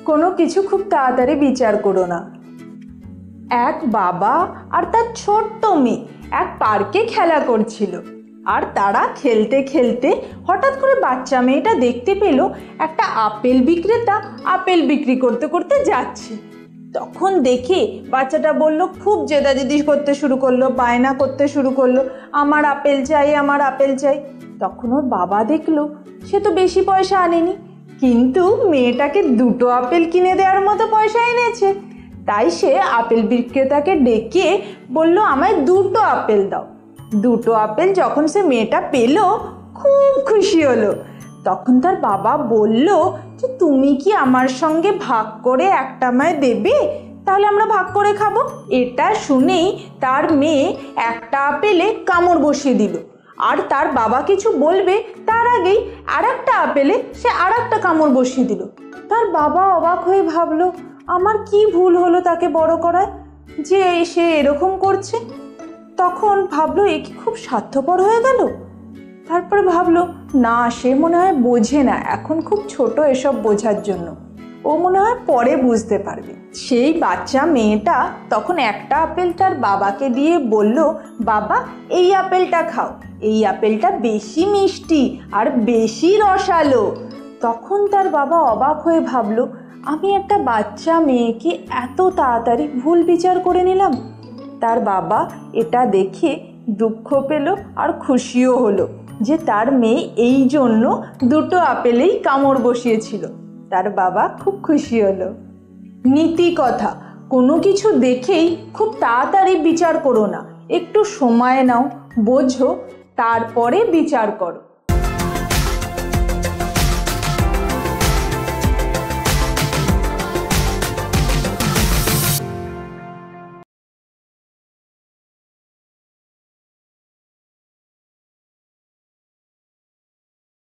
কোনো কিছু খুব তাড়াতাড়ি বিচার করো না। এক বাবা আর তার ছোট্ট মেয়ে এক পার্কে খেলা করছিল, আর তারা খেলতে খেলতে হঠাৎ করে বাচ্চা মেয়েটা দেখতে পেল একটা আপেল বিক্রেতা আপেল বিক্রি করতে করতে যাচ্ছে। তখন দেখে বাচ্চাটা বলল, খুব জেদাজেদি করতে শুরু করলো, বায়না করতে শুরু করলো, আমার আপেল চাই, আমার আপেল চাই। তখন ওর বাবা দেখলো সে তো বেশি পয়সা আনেনি, কিন্তু মেয়েটাকে দুটো আপেল কিনে দেওয়ার মতো পয়সা এনেছে। তাই সে আপেল বিক্রেতাকে ডেকে বলল, আমায় দুটো আপেল দাও। দুটো আপেল যখন সে মেয়েটা পেল, খুব খুশি হলো। তখন তার বাবা বলল যে, তুমি কি আমার সঙ্গে ভাগ করে একটা আমায় দেবে, তাহলে আমরা ভাগ করে খাবো। এটা শুনেই তার মেয়ে একটা আপেলে কামড় বসিয়ে দিল, আর তার বাবা কিছু বলবে তার আগেই আর একটা আপেলে সে আর একটা কামড় বসিয়ে দিল। তার বাবা অবাক হয়ে ভাবলো, আমার কি ভুল হলো তাকে বড় করায় যে সে এরকম করছে। তখন ভাবলো, এ কি খুব স্বার্থপর হয়ে গেল। তারপরে ভাবলো, না, সে মনে হয় বোঝে না, এখন খুব ছোট এসব বোঝার জন্য, ও মনে হয় পরে বুঝতে পারবে। সেই বাচ্চা মেয়েটা তখন একটা আপেল তার বাবাকে দিয়ে বলল, বাবা এই আপেলটা খাও, এই আপেলটা বেশি মিষ্টি আর বেশি রসালো। তখন তার বাবা অবাক হয়ে ভাবলো, আমি একটা বাচ্চা মেয়েকে এত তাড়াতাড়ি ভুল বিচার করে নিলাম। তার বাবা এটা দেখে দুঃখ পেল আর খুশিও হলো যে তার মেয়ে এই জন্য দুটো আপেলেই কামড় বসিয়েছিল। তার বাবা খুব খুশি হলো। নীতি কথা, কোনো কিছু দেখেই খুব তাড়াতাড়ি বিচার করো না, একটু সময় নাও, বোঝো, তারপরে বিচার করো।